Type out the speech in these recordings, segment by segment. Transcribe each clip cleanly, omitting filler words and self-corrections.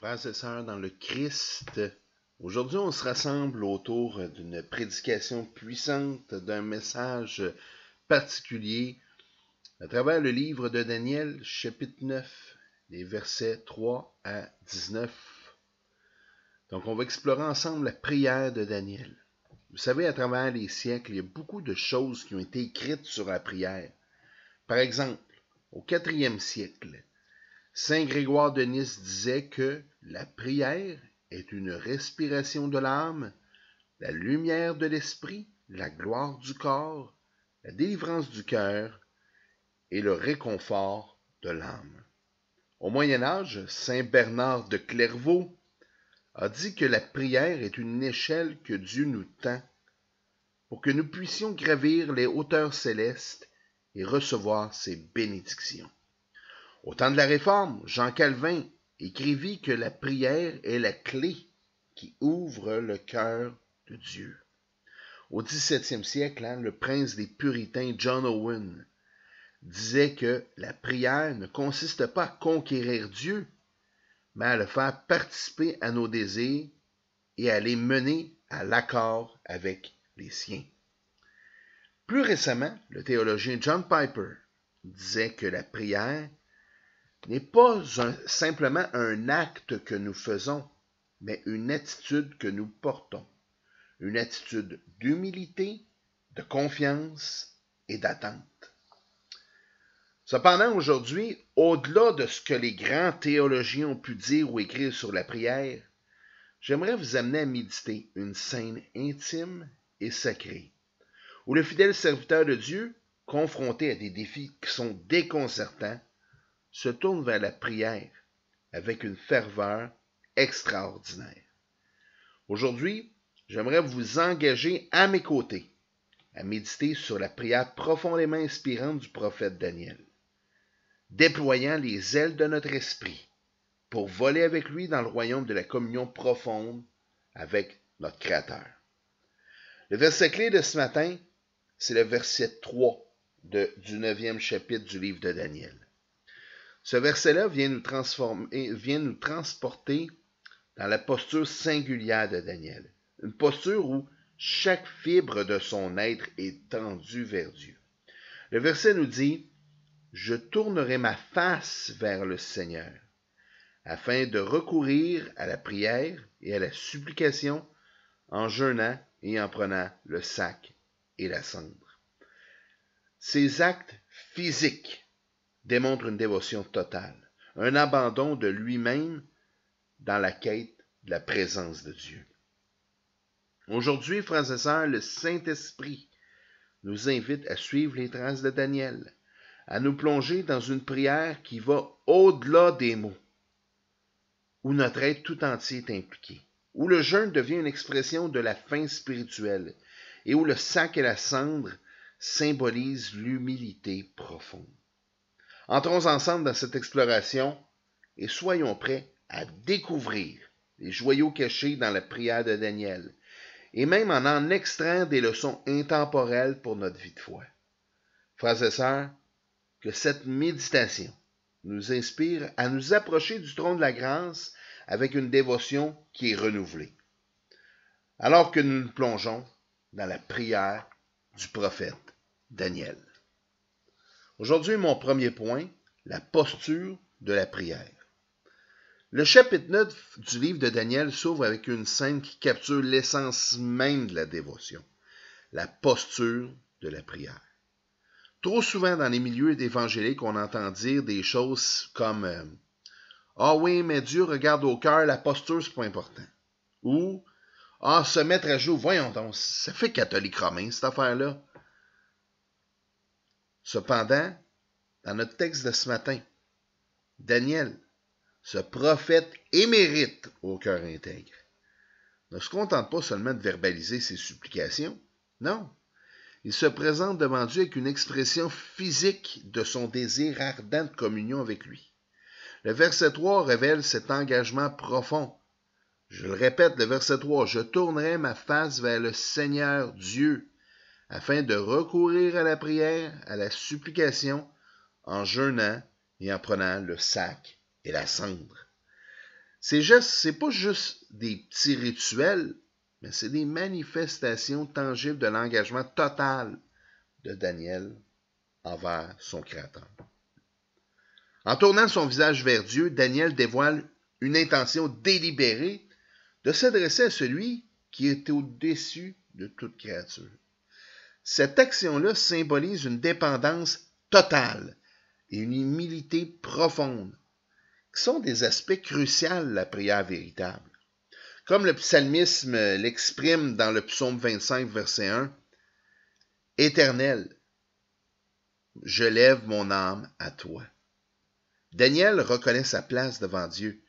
Frères et sœurs dans le Christ, aujourd'hui on se rassemble autour d'une prédication puissante, d'un message particulier à travers le livre de Daniel, chapitre 9, les versets 3 à 19. Donc on va explorer ensemble la prière de Daniel. Vous savez, à travers les siècles, il y a beaucoup de choses qui ont été écrites sur la prière. Par exemple, au 4e siècle, Saint Grégoire de Nice disait que la prière est une respiration de l'âme, la lumière de l'esprit, la gloire du corps, la délivrance du cœur et le réconfort de l'âme. Au Moyen Âge, Saint Bernard de Clairvaux a dit que la prière est une échelle que Dieu nous tend pour que nous puissions gravir les hauteurs célestes et recevoir ses bénédictions. Au temps de la Réforme, Jean Calvin écrivit que la prière est la clé qui ouvre le cœur de Dieu. Au XVIIe siècle, le prince des puritains John Owen disait que la prière ne consiste pas à conquérir Dieu, mais à le faire participer à nos désirs et à les mener à l'accord avec les siens. Plus récemment, le théologien John Piper disait que la prière n'est pas simplement un acte que nous faisons, mais une attitude que nous portons. Une attitude d'humilité, de confiance et d'attente. Cependant, aujourd'hui, au-delà de ce que les grands théologiens ont pu dire ou écrire sur la prière, j'aimerais vous amener à méditer une scène intime et sacrée, où le fidèle serviteur de Dieu, confronté à des défis qui sont déconcertants, se tourne vers la prière avec une ferveur extraordinaire. Aujourd'hui, j'aimerais vous engager à mes côtés à méditer sur la prière profondément inspirante du prophète Daniel, déployant les ailes de notre esprit pour voler avec lui dans le royaume de la communion profonde avec notre Créateur. Le verset clé de ce matin, c'est le verset 3 du 9e chapitre du livre de Daniel. Ce verset-là vient nous transporter dans la posture singulière de Daniel. Une posture où chaque fibre de son être est tendue vers Dieu. Le verset nous dit « Je tournerai ma face vers le Seigneur, afin de recourir à la prière et à la supplication en jeûnant et en prenant le sac et la cendre. » Ces actes physiques démontre une dévotion totale, un abandon de lui-même dans la quête de la présence de Dieu. Aujourd'hui, frères et sœurs, le Saint-Esprit nous invite à suivre les traces de Daniel, à nous plonger dans une prière qui va au-delà des mots, où notre être tout entier est impliqué, où le jeûne devient une expression de la faim spirituelle et où le sac et la cendre symbolisent l'humilité profonde. Entrons ensemble dans cette exploration et soyons prêts à découvrir les joyaux cachés dans la prière de Daniel et même en extraire des leçons intemporelles pour notre vie de foi. Frères et sœurs, que cette méditation nous inspire à nous approcher du trône de la grâce avec une dévotion qui est renouvelée, alors que nous nous plongeons dans la prière du prophète Daniel. Aujourd'hui, mon premier point, la posture de la prière. Le chapitre 9 du livre de Daniel s'ouvre avec une scène qui capture l'essence même de la dévotion, la posture de la prière. Trop souvent dans les milieux évangéliques, on entend dire des choses comme « Ah oui, mais Dieu regarde au cœur, la posture, c'est pas important. » Ou « Ah, se mettre à genoux, voyons donc, ça fait catholique romain, cette affaire-là. » Cependant, dans notre texte de ce matin, Daniel, ce prophète émérite au cœur intègre, ne se contente pas seulement de verbaliser ses supplications, non, il se présente devant Dieu avec une expression physique de son désir ardent de communion avec lui. Le verset 3 révèle cet engagement profond. Je le répète, le verset 3, « Je tournerai ma face vers le Seigneur Dieu, afin de recourir à la prière, à la supplication, en jeûnant et en prenant le sac et la cendre. » Ces gestes, c'est pas juste des petits rituels, mais c'est des manifestations tangibles de l'engagement total de Daniel envers son Créateur. En tournant son visage vers Dieu, Daniel dévoile une intention délibérée de s'adresser à celui qui est au-dessus de toute créature. Cette action-là symbolise une dépendance totale et une humilité profonde, qui sont des aspects cruciaux de la prière véritable. Comme le psalmisme l'exprime dans le psaume 25, verset 1, « Éternel, je lève mon âme à toi. » Daniel reconnaît sa place devant Dieu.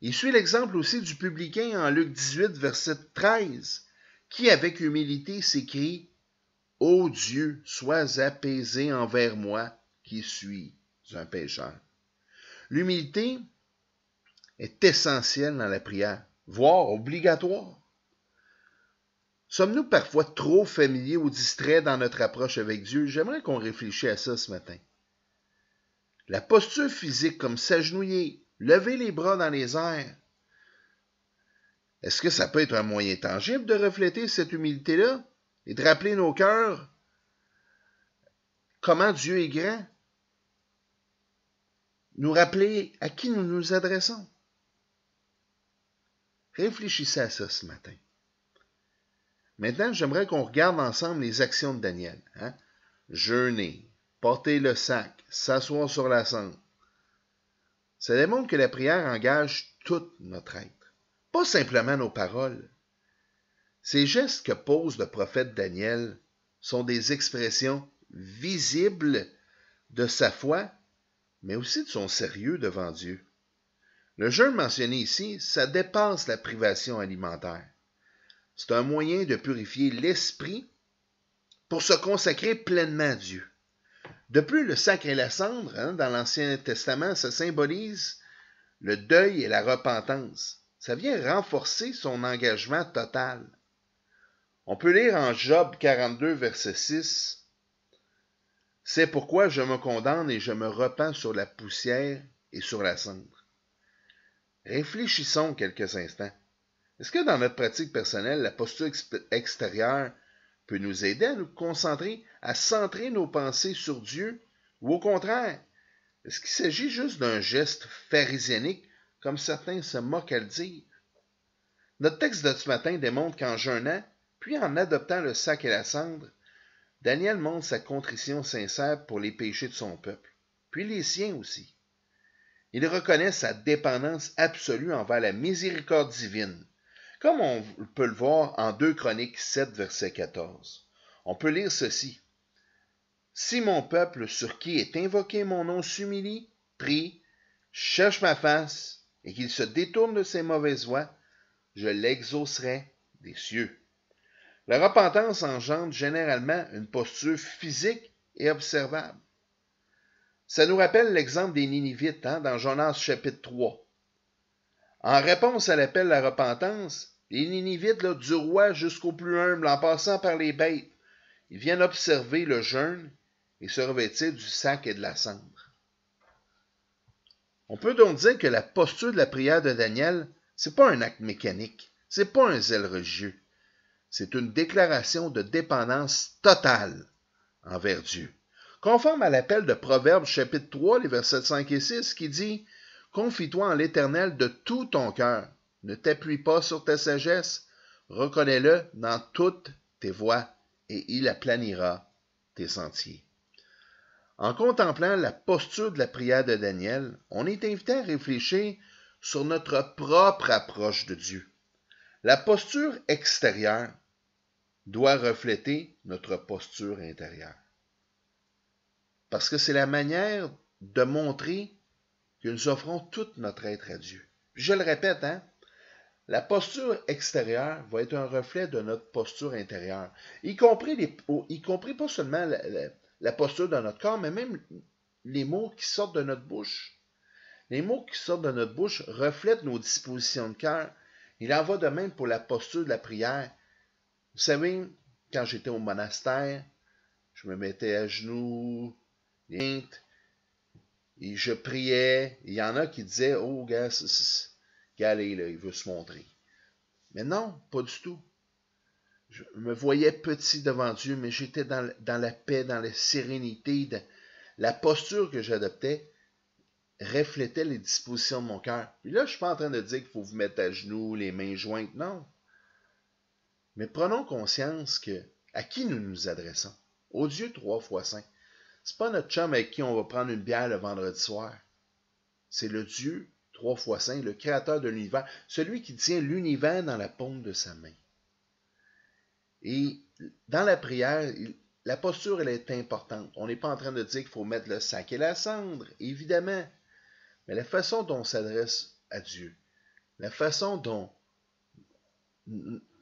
Il suit l'exemple aussi du publicain en Luc 18, verset 13, qui avec humilité s'écrie « Ô Dieu, sois apaisé envers moi qui suis un pécheur. » L'humilité est essentielle dans la prière, voire obligatoire. Sommes-nous parfois trop familiers ou distraits dans notre approche avec Dieu? J'aimerais qu'on réfléchisse à ça ce matin. La posture physique, comme s'agenouiller, lever les bras dans les airs, est-ce que ça peut être un moyen tangible de refléter cette humilité-là et de rappeler nos cœurs comment Dieu est grand? Nous rappeler à qui nous nous adressons? Réfléchissez à ça ce matin. Maintenant, j'aimerais qu'on regarde ensemble les actions de Daniel. Jeûner, porter le sac, s'asseoir sur la cendre. Ça démontre que la prière engage tout notre être, pas simplement nos paroles. Ces gestes que pose le prophète Daniel sont des expressions visibles de sa foi, mais aussi de son sérieux devant Dieu. Le jeûne mentionné ici, ça dépasse la privation alimentaire. C'est un moyen de purifier l'esprit pour se consacrer pleinement à Dieu. De plus, le sac et la cendre, dans l'Ancien Testament, ça symbolise le deuil et la repentance. Ça vient renforcer son engagement total. On peut lire en Job 42, verset 6, « C'est pourquoi je me condamne et je me repens sur la poussière et sur la cendre. » Réfléchissons quelques instants. Est-ce que dans notre pratique personnelle, la posture extérieure peut nous aider à nous concentrer, à centrer nos pensées sur Dieu? Ou au contraire, est-ce qu'il s'agit juste d'un geste pharisianique, comme certains se moquent à le dire? Notre texte de ce matin démontre qu'en jeûnant, puis en adoptant le sac et la cendre, Daniel montre sa contrition sincère pour les péchés de son peuple, puis les siens aussi. Il reconnaît sa dépendance absolue envers la miséricorde divine, comme on peut le voir en 2 Chroniques 7, verset 14. On peut lire ceci. « Si mon peuple sur qui est invoqué mon nom s'humilie, prie, cherche ma face, et qu'il se détourne de ses mauvaises voies, je l'exaucerai des cieux. » La repentance engendre généralement une posture physique et observable. Ça nous rappelle l'exemple des Ninivites dans Jonas chapitre 3. En réponse à l'appel à la repentance, les Ninivites, du roi jusqu'au plus humble, en passant par les bêtes, ils viennent observer le jeûne et se revêtir du sac et de la cendre. On peut donc dire que la posture de la prière de Daniel, c'est pas un acte mécanique, c'est pas un zèle religieux. C'est une déclaration de dépendance totale envers Dieu. Conforme à l'appel de Proverbes chapitre 3, les versets 5 et 6, qui dit « Confie-toi en l'Éternel de tout ton cœur, ne t'appuie pas sur ta sagesse, reconnais-le dans toutes tes voies, et il aplanira tes sentiers. » En contemplant la posture de la prière de Daniel, on est invité à réfléchir sur notre propre approche de Dieu. La posture extérieure doit refléter notre posture intérieure. Parce que c'est la manière de montrer que nous offrons tout notre être à Dieu. Je le répète, la posture extérieure va être un reflet de notre posture intérieure, y compris pas seulement la posture de notre corps, mais même les mots qui sortent de notre bouche. Les mots qui sortent de notre bouche reflètent nos dispositions de cœur. Il en va de même pour la posture de la prière. Vous savez, quand j'étais au monastère, je me mettais à genoux, et je priais. Il y en a qui disaient, oh, gars, Regardez, là, il veut se montrer. Mais non, pas du tout. Je me voyais petit devant Dieu, mais j'étais dans la paix, dans la sérénité. La posture que j'adoptais reflétait les dispositions de mon cœur. Puis là, je ne suis pas en train de dire qu'il faut vous mettre à genoux, les mains jointes, non. Mais prenons conscience à qui nous nous adressons. Au Dieu 3 fois saint. C'est pas notre chum avec qui on va prendre une bière le vendredi soir. C'est le Dieu 3 fois saint, le créateur de l'univers, celui qui tient l'univers dans la paume de sa main. Et dans la prière, la posture, elle est importante. On n'est pas en train de dire qu'il faut mettre le sac et la cendre, évidemment. Mais la façon dont on s'adresse à Dieu, la façon dont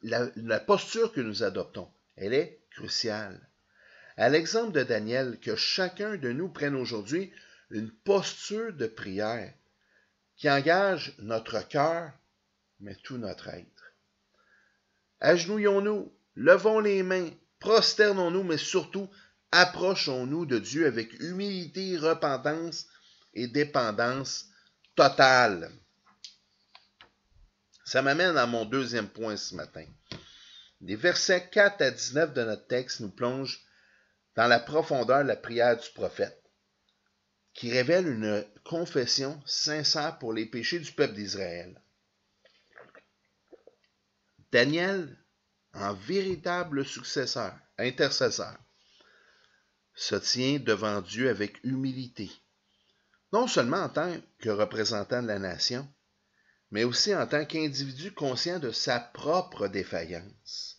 la posture que nous adoptons, elle est cruciale. À l'exemple de Daniel, que chacun de nous prenne aujourd'hui une posture de prière qui engage notre cœur, mais tout notre être. Agenouillons-nous, levons les mains, prosternons-nous, mais surtout, approchons-nous de Dieu avec humilité, repentance et dépendance totale. Ça m'amène à mon deuxième point ce matin. Les versets 4 à 19 de notre texte nous plongent dans la profondeur de la prière du prophète, qui révèle une confession sincère pour les péchés du peuple d'Israël. Daniel, en véritable successeur, intercesseur, se tient devant Dieu avec humilité, non seulement en tant que représentant de la nation, mais aussi en tant qu'individu conscient de sa propre défaillance.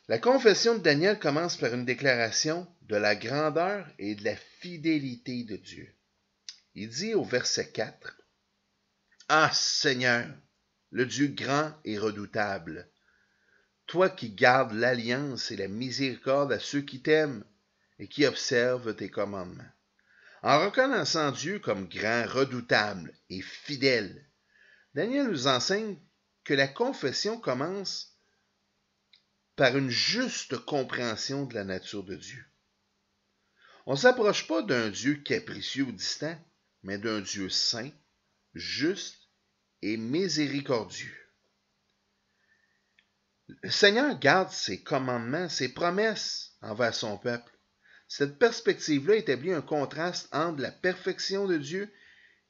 La confession de Daniel commence par une déclaration de la grandeur et de la fidélité de Dieu. Il dit au verset 4, « Ah Seigneur, le Dieu grand et redoutable, toi qui gardes l'alliance et la miséricorde à ceux qui t'aiment et qui observent tes commandements. En reconnaissant Dieu comme grand, redoutable et fidèle, Daniel nous enseigne que la confession commence par une juste compréhension de la nature de Dieu. On ne s'approche pas d'un Dieu capricieux ou distant, mais d'un Dieu saint, juste et miséricordieux. Le Seigneur garde ses commandements, ses promesses envers son peuple. Cette perspective-là établit un contraste entre la perfection de Dieu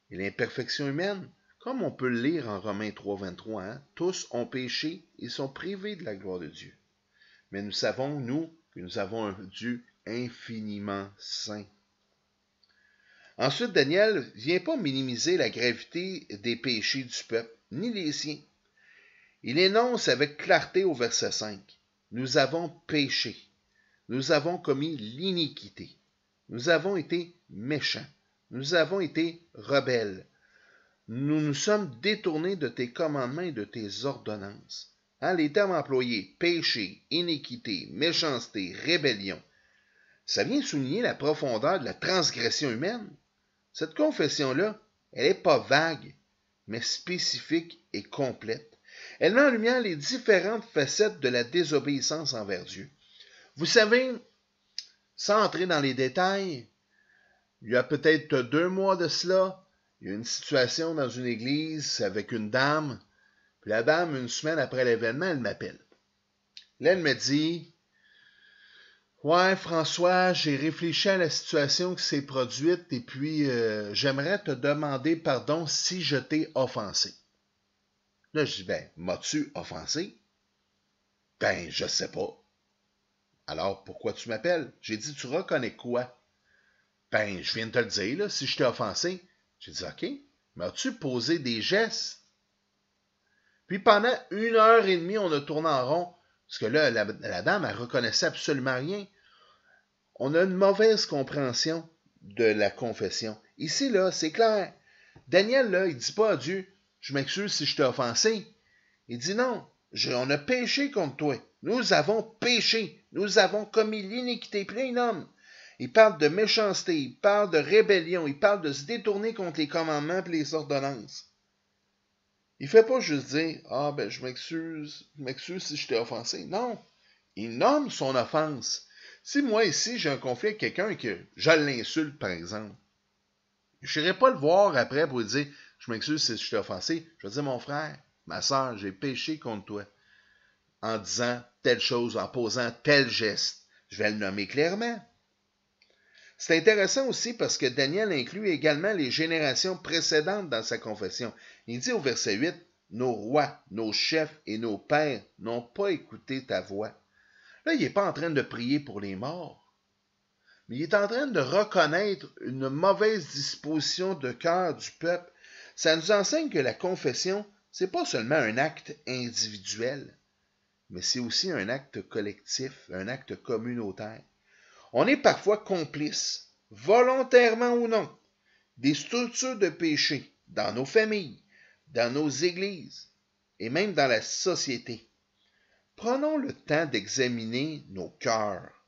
et l'imperfection humaine, comme on peut le lire en Romains 3, 23, hein? Tous ont péché et sont privés de la gloire de Dieu. Mais nous savons, nous, que nous avons un Dieu infiniment saint. Ensuite, Daniel ne vient pas minimiser la gravité des péchés du peuple, ni les siens. Il énonce avec clarté au verset 5, « Nous avons péché, nous avons commis l'iniquité, nous avons été méchants, nous avons été rebelles, nous nous sommes détournés de tes commandements et de tes ordonnances. » Les termes employés, péché, iniquité, méchanceté, rébellion, ça vient souligner la profondeur de la transgression humaine. Cette confession-là, elle n'est pas vague, mais spécifique et complète. Elle met en lumière les différentes facettes de la désobéissance envers Dieu. Vous savez, sans entrer dans les détails, il y a peut-être 2 mois de cela, il y a une situation dans une église avec une dame. Puis la dame, une semaine après l'événement, elle m'appelle. Là, elle me dit, « Ouais, François, j'ai réfléchi à la situation qui s'est produite et puis j'aimerais te demander pardon si je t'ai offensé. » Là, je dis, « Ben, m'as-tu offensé? » « Ben, je sais pas. » « Alors, pourquoi tu m'appelles? » J'ai dit, « Tu reconnais quoi? » « Ben, je viens de te le dire, là, si je t'ai offensé. » J'ai dit, « OK, mais as-tu posé des gestes? » Puis pendant 1h30, on a tourné en rond, parce que là, la dame, elle reconnaissait absolument rien. On a une mauvaise compréhension de la confession. Ici, là, c'est clair. Daniel, là, il ne dit pas à Dieu, « Je m'excuse si je t'ai offensé. » Il dit, « Non, on a péché contre toi. Nous avons péché. Nous avons commis l'iniquité. » Puis là, il nomme. Il parle de méchanceté, il parle de rébellion, il parle de se détourner contre les commandements et les ordonnances. Il ne fait pas juste dire « Ah, ben, je m'excuse si je t'ai offensé. » Non, il nomme son offense. Si moi, ici, j'ai un conflit avec quelqu'un et que je l'insulte, par exemple, je n'irai pas le voir après pour lui dire « je m'excuse si je t'ai offensé. Je vais dire, mon frère, ma soeur, j'ai péché contre toi en disant telle chose, en posant tel geste. Je vais le nommer clairement. C'est intéressant aussi parce que Daniel inclut également les générations précédentes dans sa confession. Il dit au verset 8, « Nos rois, nos chefs et nos pères n'ont pas écouté ta voix. » Là, il n'est pas en train de prier pour les morts, mais il est en train de reconnaître une mauvaise disposition de cœur du peuple. Ça nous enseigne que la confession, ce n'est pas seulement un acte individuel, mais c'est aussi un acte collectif, un acte communautaire. On est parfois complice, volontairement ou non, des structures de péché dans nos familles, dans nos églises et même dans la société. Prenons le temps d'examiner nos cœurs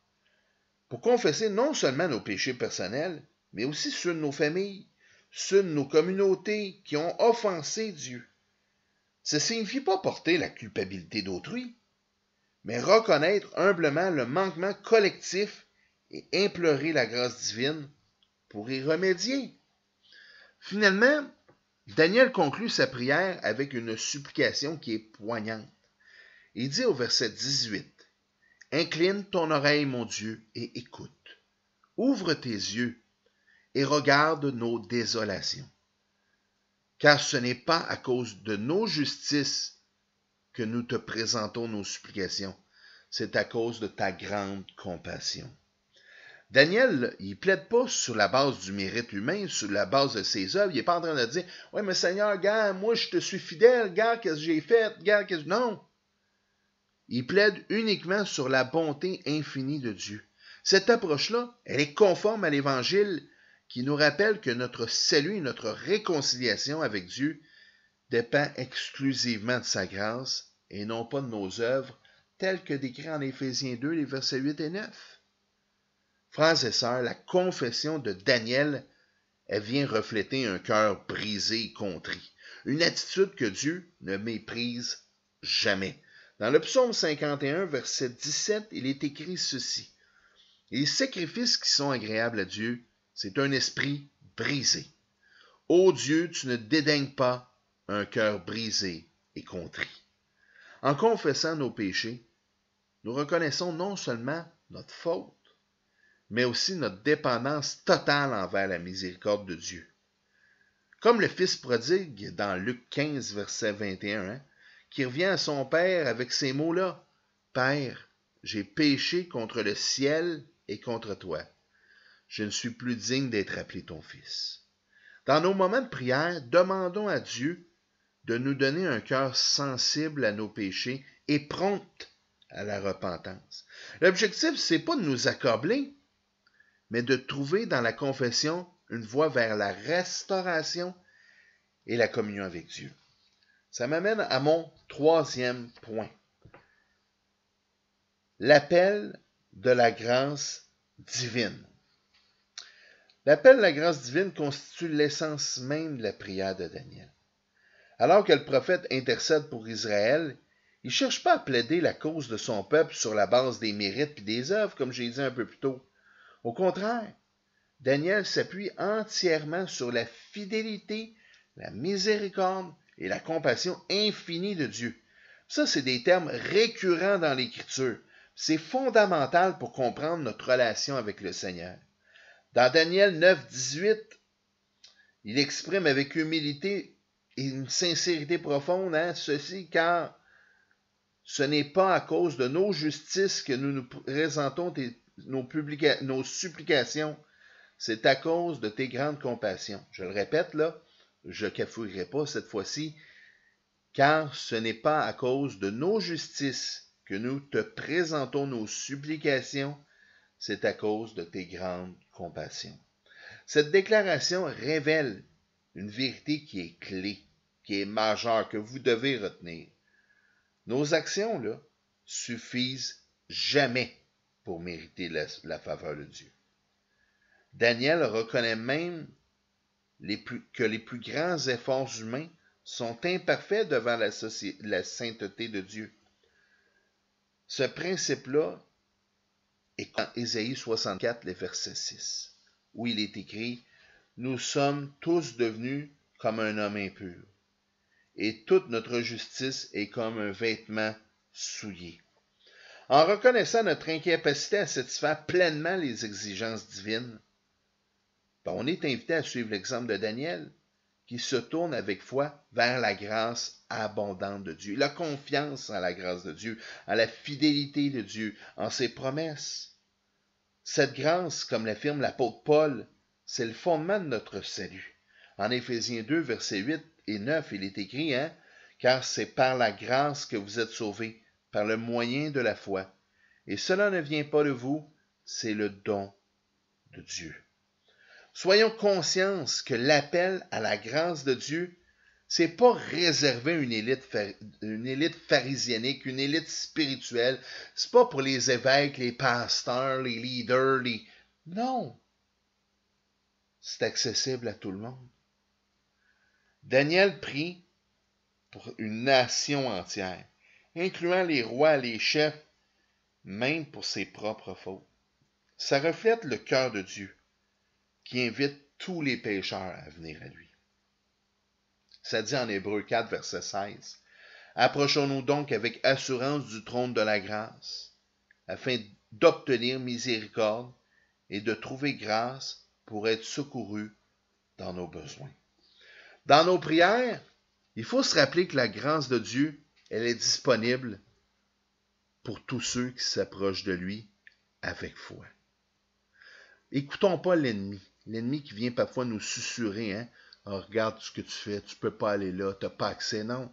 pour confesser non seulement nos péchés personnels, mais aussi ceux de nos familles, ceux de nos communautés qui ont offensé Dieu. Ça ne signifie pas porter la culpabilité d'autrui, mais reconnaître humblement le manquement collectif et implorer la grâce divine pour y remédier. Finalement, Daniel conclut sa prière avec une supplication qui est poignante. Il dit au verset 18, « Incline ton oreille, mon Dieu, et écoute. Ouvre tes yeux et regarde nos désolations. Car ce n'est pas à cause de nos justices que nous te présentons nos supplications, c'est à cause de ta grande compassion. » Daniel, il ne plaide pas sur la base du mérite humain, sur la base de ses œuvres. Il n'est pas en train de dire « Ouais, mais Seigneur, regarde, moi je te suis fidèle, regarde qu'est-ce que j'ai fait, regarde qu'est-ce que... » Non! Il plaide uniquement sur la bonté infinie de Dieu. Cette approche-là, elle est conforme à l'Évangile qui nous rappelle que notre salut et notre réconciliation avec Dieu dépend exclusivement de sa grâce et non pas de nos œuvres, telles que décrites en Éphésiens 2, les versets 8 et 9. Frères et sœurs, la confession de Daniel, elle vient refléter un cœur brisé et contrit, une attitude que Dieu ne méprise jamais. Dans le psaume 51, verset 17, il est écrit ceci. « Les sacrifices qui sont agréables à Dieu, c'est un esprit brisé. Ô Dieu, tu ne dédaignes pas un cœur brisé et contrit. » En confessant nos péchés, nous reconnaissons non seulement notre faute, mais aussi notre dépendance totale envers la miséricorde de Dieu. Comme le fils prodigue dans Luc 15, verset 21, qui revient à son père avec ces mots-là, « Père, j'ai péché contre le ciel et contre toi. Je ne suis plus digne d'être appelé ton fils. » Dans nos moments de prière, demandons à Dieu de nous donner un cœur sensible à nos péchés et prompt à la repentance. L'objectif, c'est pas de nous accabler, mais de trouver dans la confession une voie vers la restauration et la communion avec Dieu. Ça m'amène à mon troisième point. L'appel de la grâce divine. L'appel de la grâce divine constitue l'essence même de la prière de Daniel. Alors que le prophète intercède pour Israël, il ne cherche pas à plaider la cause de son peuple sur la base des mérites et des œuvres, comme j'ai dit un peu plus tôt. Au contraire, Daniel s'appuie entièrement sur la fidélité, la miséricorde et la compassion infinie de Dieu. Ça, c'est des termes récurrents dans l'Écriture. C'est fondamental pour comprendre notre relation avec le Seigneur. Dans Daniel 9, 18, il exprime avec humilité et une sincérité profonde ceci, car ce n'est pas à cause de nos justices que nous nous présentons nos supplications, c'est à cause de tes grandes compassions. Je le répète là, je ne cafouillerai pas cette fois-ci, car ce n'est pas à cause de nos justices que nous te présentons nos supplications, c'est à cause de tes grandes compassions. Cette déclaration révèle une vérité qui est clé, qui est majeure, que vous devez retenir. Nos actions, là, suffisent jamais pour mériter la faveur de Dieu. Daniel reconnaît même que les plus grands efforts humains sont imparfaits devant la sainteté de Dieu. Ce principe-là est dans Ésaïe 64, les versets 6, où il est écrit « Nous sommes tous devenus comme un homme impur, et toute notre justice est comme un vêtement souillé. En reconnaissant notre incapacité à satisfaire pleinement les exigences divines, on est invité à suivre l'exemple de Daniel, qui se tourne avec foi vers la grâce abondante de Dieu, la confiance en la grâce de Dieu, en la fidélité de Dieu, en ses promesses. Cette grâce, comme l'affirme l'apôtre Paul, c'est le fondement de notre salut. En Éphésiens 2, versets 8 et 9, il est écrit, car c'est par la grâce que vous êtes sauvés, par le moyen de la foi. Et cela ne vient pas de vous, c'est le don de Dieu. Soyons conscients que l'appel à la grâce de Dieu, c'est pas réservé à une élite pharisianique, une élite spirituelle. C'est pas pour les évêques, les pasteurs, les leaders, Non. C'est accessible à tout le monde. Daniel prie pour une nation entière, incluant les rois, les chefs, même pour ses propres fautes. Ça reflète le cœur de Dieu, qui invite tous les pécheurs à venir à lui. Ça dit en Hébreux 4, verset 16. Approchons-nous donc avec assurance du trône de la grâce, afin d'obtenir miséricorde et de trouver grâce pour être secourus dans nos besoins. Dans nos prières, il faut se rappeler que la grâce de Dieu, elle est disponible pour tous ceux qui s'approchent de lui avec foi. Écoutons pas l'ennemi qui vient parfois nous susurrer, Oh, regarde ce que tu fais, tu peux pas aller là, tu n'as pas accès. Non,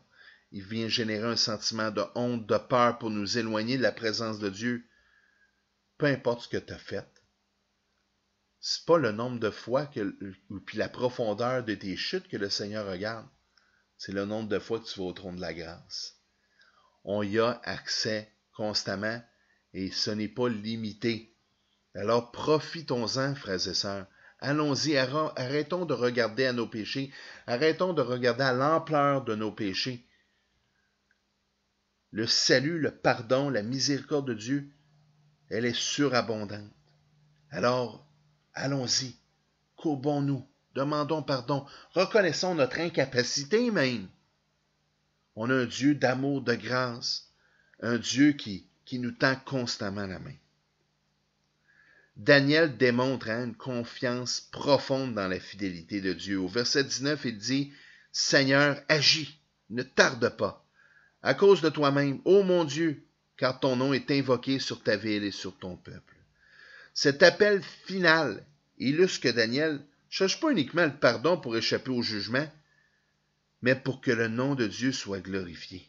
il vient générer un sentiment de honte, de peur pour nous éloigner de la présence de Dieu. Peu importe ce que tu as fait. C'est pas le nombre de fois puis la profondeur de tes chutes que le Seigneur regarde. C'est le nombre de fois que tu vas au trône de la grâce. On y a accès constamment et ce n'est pas limité. Alors profitons-en, frères et sœurs. Allons-y, arrêtons de regarder à nos péchés, arrêtons de regarder à l'ampleur de nos péchés. Le salut, le pardon, la miséricorde de Dieu, elle est surabondante. Alors, allons-y, courbons-nous, demandons pardon, reconnaissons notre incapacité même. On a un Dieu d'amour, de grâce, un Dieu qui nous tend constamment la main. Daniel démontre une confiance profonde dans la fidélité de Dieu. Au verset 19, il dit, « Seigneur, agis, ne tarde pas, à cause de toi-même, ô mon Dieu, car ton nom est invoqué sur ta ville et sur ton peuple. » Cet appel final illustre que Daniel ne cherche pas uniquement le pardon pour échapper au jugement, mais pour que le nom de Dieu soit glorifié.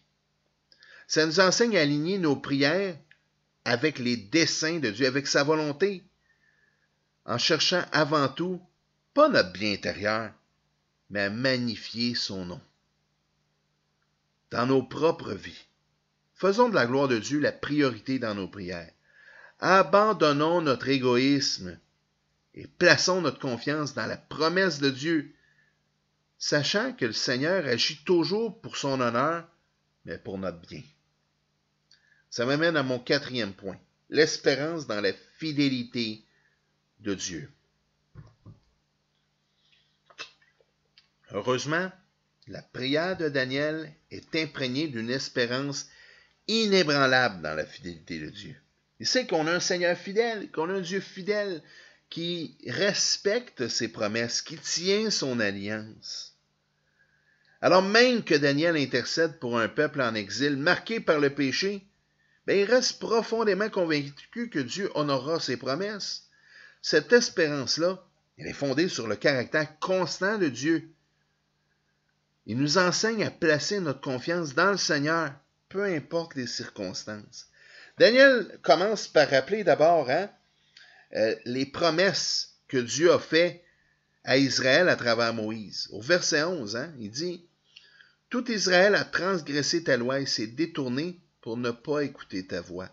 Ça nous enseigne à aligner nos prières avec les desseins de Dieu, avec sa volonté, en cherchant avant tout, pas notre bien intérieur, mais à magnifier son nom. Dans nos propres vies, faisons de la gloire de Dieu la priorité dans nos prières. Abandonnons notre égoïsme et plaçons notre confiance dans la promesse de Dieu, sachant que le Seigneur agit toujours pour son honneur, mais pour notre bien. Ça m'amène à mon 4e point, l'espérance dans la fidélité de Dieu. Heureusement, la prière de Daniel est imprégnée d'une espérance inébranlable dans la fidélité de Dieu. Il sait qu'on a un Seigneur fidèle, qu'on a un Dieu fidèle qui respecte ses promesses, qui tient son alliance. Alors même que Daniel intercède pour un peuple en exil, marqué par le péché, il reste profondément convaincu que Dieu honorera ses promesses. Cette espérance-là, elle est fondée sur le caractère constant de Dieu. Il nous enseigne à placer notre confiance dans le Seigneur, peu importe les circonstances. Daniel commence par rappeler d'abord les promesses que Dieu a faites à Israël à travers Moïse. Au verset 11, il dit « Tout Israël a transgressé ta loi et s'est détourné pour ne pas écouter ta voix.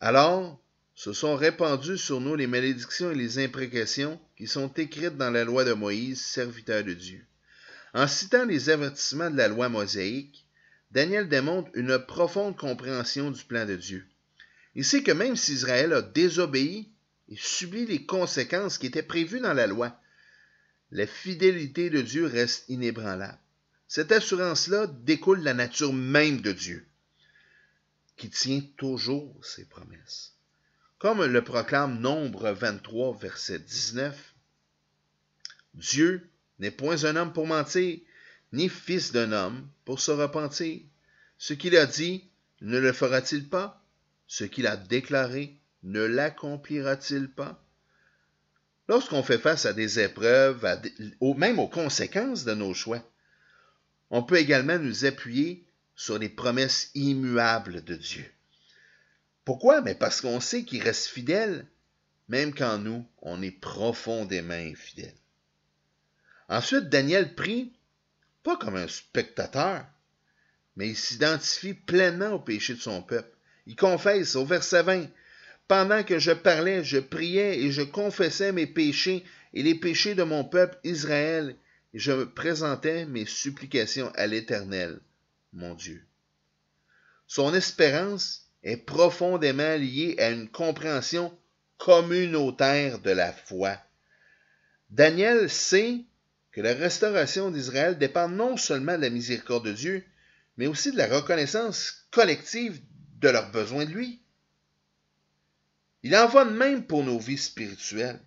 Alors, se sont répandues sur nous les malédictions et les imprécations qui sont écrites dans la loi de Moïse, serviteur de Dieu. » En citant les avertissements de la loi mosaïque, Daniel démontre une profonde compréhension du plan de Dieu. Il sait que même si Israël a désobéi et subi les conséquences qui étaient prévues dans la loi, la fidélité de Dieu reste inébranlable. Cette assurance-là découle de la nature même de Dieu, qui tient toujours ses promesses. Comme le proclame Nombre 23, verset 19, Dieu n'est point un homme pour mentir, ni fils d'un homme pour se repentir. Ce qu'il a dit, ne le fera-t-il pas? Ce qu'il a déclaré, ne l'accomplira-t-il pas? Lorsqu'on fait face à des épreuves, même aux conséquences de nos choix, on peut également nous appuyer sur les promesses immuables de Dieu. Pourquoi? Mais parce qu'on sait qu'il reste fidèle, même quand nous, on est profondément infidèles. Ensuite, Daniel prie, pas comme un spectateur, mais il s'identifie pleinement au péché de son peuple. Il confesse au verset 20, « Pendant que je parlais, je priais et je confessais mes péchés et les péchés de mon peuple Israël, et je présentais mes supplications à l'Éternel, mon Dieu. » Son espérance est profondément liée à une compréhension communautaire de la foi. Daniel sait que la restauration d'Israël dépend non seulement de la miséricorde de Dieu, mais aussi de la reconnaissance collective de leurs besoins de lui. Il en va de même pour nos vies spirituelles.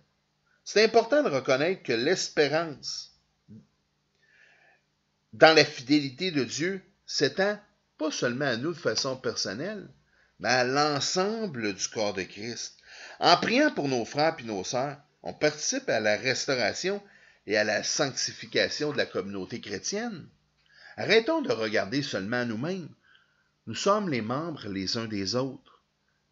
C'est important de reconnaître que l'espérance dans la fidélité de Dieu s'étend pas seulement à nous de façon personnelle, mais à l'ensemble du corps de Christ. En priant pour nos frères et nos sœurs, on participe à la restauration et à la sanctification de la communauté chrétienne. Arrêtons de regarder seulement à nous-mêmes. Nous sommes les membres les uns des autres.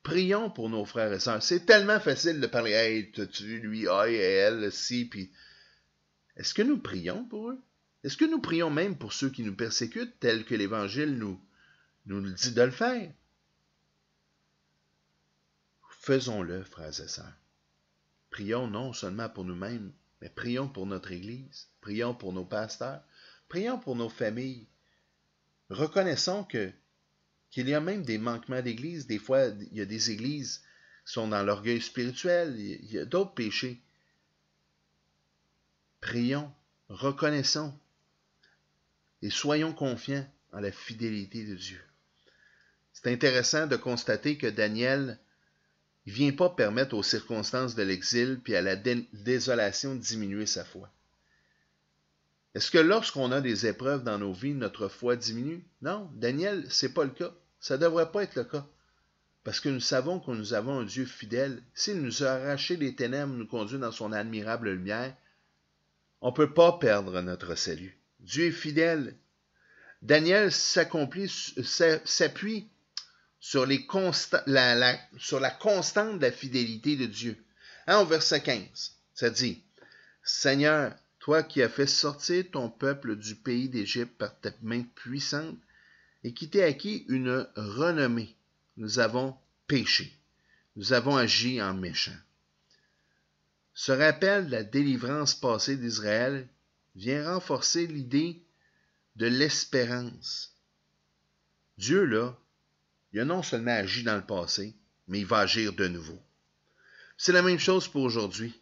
Prions pour nos frères et sœurs. C'est tellement facile de parler « Hey, t'as-tu vu lui, hey, elle, si, puis... » Est-ce que nous prions pour eux? Est-ce que nous prions même pour ceux qui nous persécutent, tel que l'Évangile nous le dit de le faire? Faisons-le, frères et sœurs. Prions non seulement pour nous-mêmes, mais prions pour notre Église, prions pour nos pasteurs, prions pour nos familles. Reconnaissons qu'il y a même des manquements d'Église. Des fois, il y a des églises qui sont dans l'orgueil spirituel, il y a d'autres péchés. Prions, reconnaissons et soyons confiants en la fidélité de Dieu. C'est intéressant de constater que Daniel ne vient pas permettre aux circonstances de l'exil puis à la désolation de diminuer sa foi. Est-ce que lorsqu'on a des épreuves dans nos vies, notre foi diminue? Non, Daniel, ce n'est pas le cas. Ça ne devrait pas être le cas. Parce que nous savons que nous avons un Dieu fidèle. S'il nous a arraché les ténèbres, nous conduit dans son admirable lumière, on ne peut pas perdre notre salut. Dieu est fidèle. Daniel s'appuie sur la constante de la fidélité de Dieu. Au verset 15, ça dit, « Seigneur, toi qui as fait sortir ton peuple du pays d'Égypte par ta main puissante et qui t'es acquis une renommée, nous avons péché, nous avons agi en méchants. » Ce rappel de la délivrance passée d'Israël vient renforcer l'idée de l'espérance. Dieu, là, il a non seulement agi dans le passé, mais il va agir de nouveau. C'est la même chose pour aujourd'hui.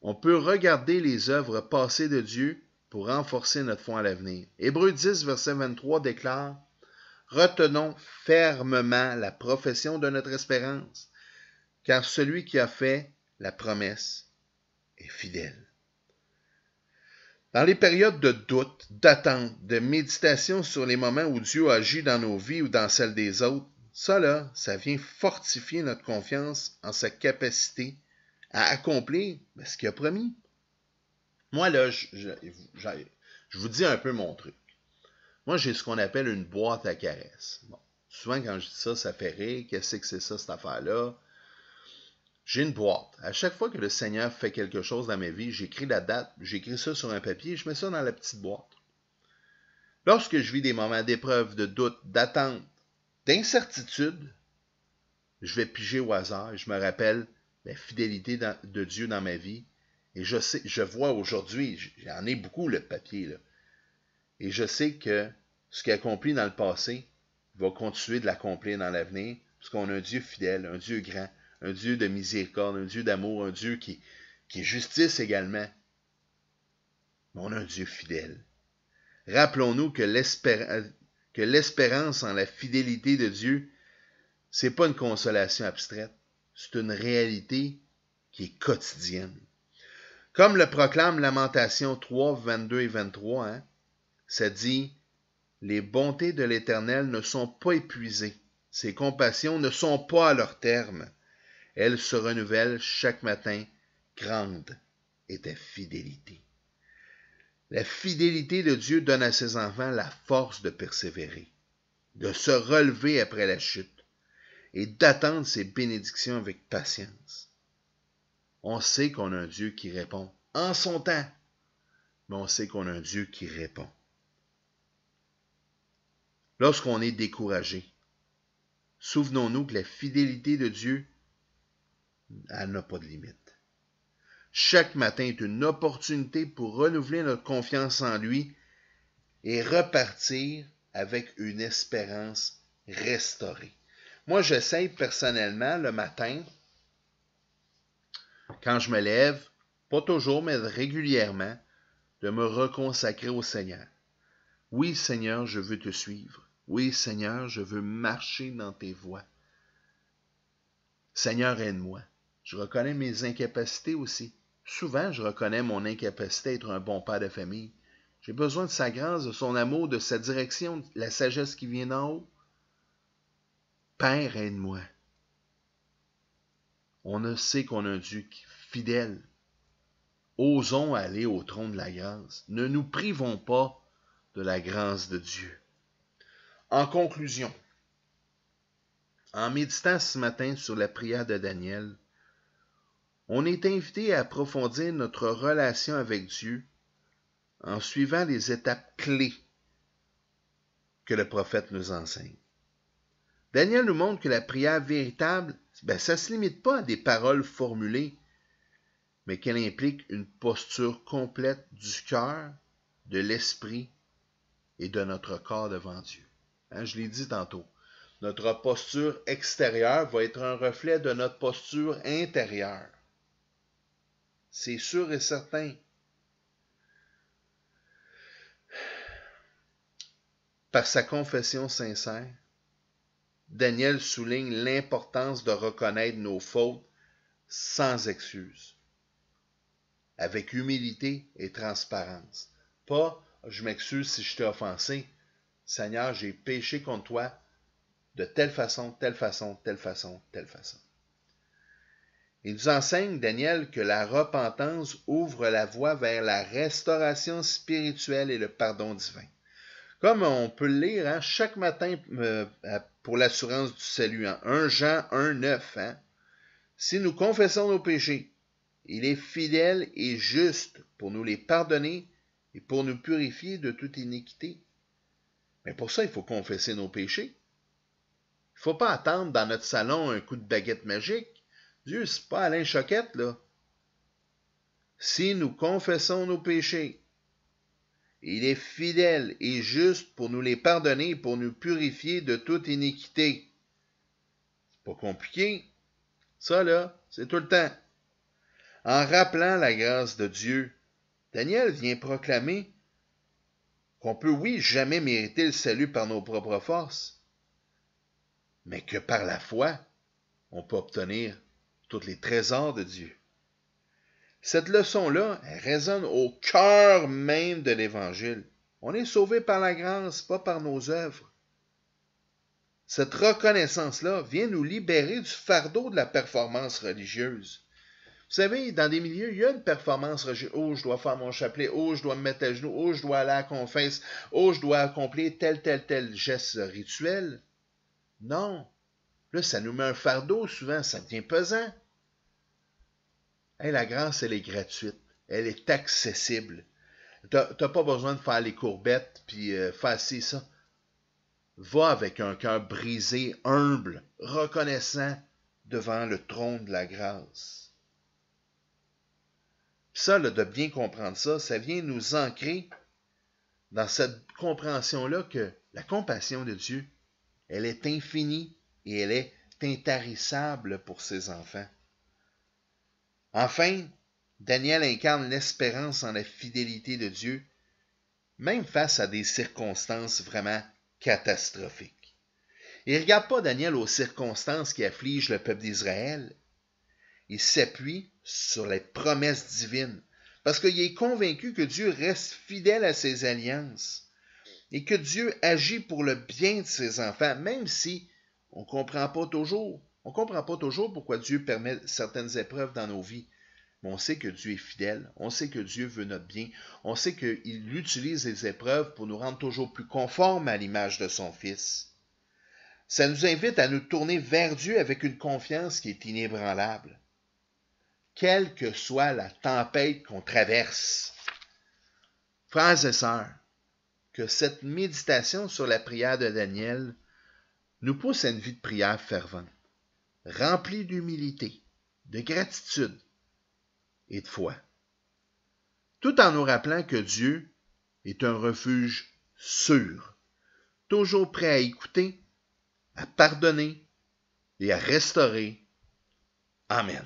On peut regarder les œuvres passées de Dieu pour renforcer notre foi à l'avenir. Hébreux 10, verset 23 déclare « Retenons fermement la profession de notre espérance, car celui qui a fait la promesse est fidèle. » Dans les périodes de doute, d'attente, de méditation sur les moments où Dieu agit dans nos vies ou dans celles des autres, ça vient fortifier notre confiance en sa capacité à accomplir ce qu'il a promis. Moi, là, je vous dis un peu mon truc. Moi, j'ai ce qu'on appelle une boîte à caresses. Bon, souvent, quand je dis ça, ça fait rire. Qu'est-ce que c'est ça, cette affaire-là? J'ai une boîte. À chaque fois que le Seigneur fait quelque chose dans ma vie, j'écris la date, j'écris ça sur un papier, je mets ça dans la petite boîte. Lorsque je vis des moments d'épreuve, de doute, d'attente, d'incertitude, je vais piger au hasard et je me rappelle la fidélité de Dieu dans ma vie. Et je vois aujourd'hui, j'en ai beaucoup le papier, là. Et je sais que ce qu'il a accompli dans le passé, il va continuer de l'accomplir dans l'avenir, parce qu'on a un Dieu fidèle, un Dieu grand, un Dieu de miséricorde, un Dieu d'amour, un Dieu qui est justice également. mais on a un Dieu fidèle. Rappelons-nous que l'espérance en la fidélité de Dieu, c'est pas une consolation abstraite, c'est une réalité qui est quotidienne. Comme le proclame Lamentation 3, 22 et 23, ça dit « Les bontés de l'Éternel ne sont pas épuisées, ses compassions ne sont pas à leur terme. Elles se renouvellent chaque matin, grande est ta fidélité. » La fidélité de Dieu donne à ses enfants la force de persévérer, de se relever après la chute et d'attendre ses bénédictions avec patience. On sait qu'on a un Dieu qui répond en son temps, mais on sait qu'on a un Dieu qui répond. Lorsqu'on est découragé, souvenons-nous que la fidélité de Dieu, elle n'a pas de limite. Chaque matin est une opportunité pour renouveler notre confiance en lui et repartir avec une espérance restaurée. Moi, j'essaie personnellement le matin, quand je me lève, pas toujours, mais régulièrement, de me reconsacrer au Seigneur. Oui, Seigneur, je veux te suivre. Oui, Seigneur, je veux marcher dans tes voies. Seigneur, aide-moi. Je reconnais mes incapacités aussi. Souvent, je reconnais mon incapacité à être un bon père de famille. J'ai besoin de sa grâce, de son amour, de sa direction, de la sagesse qui vient d'en haut. Père, aide-moi. On sait qu'on a un Dieu fidèle. Osons aller au trône de la grâce. Ne nous privons pas de la grâce de Dieu. En conclusion, en méditant ce matin sur la prière de Daniel, on est invité à approfondir notre relation avec Dieu en suivant les étapes clés que le prophète nous enseigne. Daniel nous montre que la prière véritable, ça ne se limite pas à des paroles formulées, mais qu'elle implique une posture complète du cœur, de l'esprit et de notre corps devant Dieu. Je l'ai dit tantôt, notre posture extérieure va être un reflet de notre posture intérieure. C'est sûr et certain. Par sa confession sincère, Daniel souligne l'importance de reconnaître nos fautes sans excuse, avec humilité et transparence. Pas « je m'excuse si je t'ai offensé, Seigneur, j'ai péché contre toi de telle façon, telle façon, telle façon, telle façon. » Il nous enseigne, Daniel, que la repentance ouvre la voie vers la restauration spirituelle et le pardon divin. Comme on peut le lire chaque matin pour l'assurance du salut, 1 Jean 1,9. Si nous confessons nos péchés, il est fidèle et juste pour nous les pardonner et pour nous purifier de toute iniquité. Mais pour ça, il faut confesser nos péchés. Il ne faut pas attendre dans notre salon un coup de baguette magique. Dieu, c'est pas Alain Choquette, là. Si nous confessons nos péchés, il est fidèle et juste pour nous les pardonner et pour nous purifier de toute iniquité. C'est pas compliqué. Ça, là, c'est tout le temps. En rappelant la grâce de Dieu, Daniel vient proclamer qu'on peut, oui, jamais mériter le salut par nos propres forces, mais que par la foi, on peut obtenir tous les trésors de Dieu. Cette leçon-là, elle résonne au cœur même de l'Évangile. On est sauvé par la grâce, pas par nos œuvres. Cette reconnaissance-là vient nous libérer du fardeau de la performance religieuse. Vous savez, dans des milieux, il y a une performance religieuse. Oh, je dois faire mon chapelet. Oh, je dois me mettre à genoux. Oh, je dois aller à la confesse. Oh, je dois accomplir tel geste rituel. Non. Là, ça nous met un fardeau souvent. Ça devient pesant. La grâce, elle est gratuite. Elle est accessible. Tu n'as pas besoin de faire les courbettes puis faire ci, ça. Va avec un cœur brisé, humble, reconnaissant devant le trône de la grâce. Ça, là, de bien comprendre ça, ça vient nous ancrer dans cette compréhension-là que la compassion de Dieu, elle est infinie et elle est intarissable pour ses enfants. Enfin, Daniel incarne l'espérance en la fidélité de Dieu, même face à des circonstances vraiment catastrophiques. Il ne regarde pas Daniel aux circonstances qui affligent le peuple d'Israël. Il s'appuie sur les promesses divines, parce qu'il est convaincu que Dieu reste fidèle à ses alliances et que Dieu agit pour le bien de ses enfants, même si on ne comprend pas toujours. On ne comprend pas toujours pourquoi Dieu permet certaines épreuves dans nos vies. Mais on sait que Dieu est fidèle, on sait que Dieu veut notre bien, on sait qu'il utilise les épreuves pour nous rendre toujours plus conformes à l'image de son Fils. Ça nous invite à nous tourner vers Dieu avec une confiance qui est inébranlable. Quelle que soit la tempête qu'on traverse. Frères et sœurs, que cette méditation sur la prière de Daniel nous pousse à une vie de prière fervente, remplie d'humilité, de gratitude et de foi, tout en nous rappelant que Dieu est un refuge sûr, toujours prêt à écouter, à pardonner et à restaurer. Amen.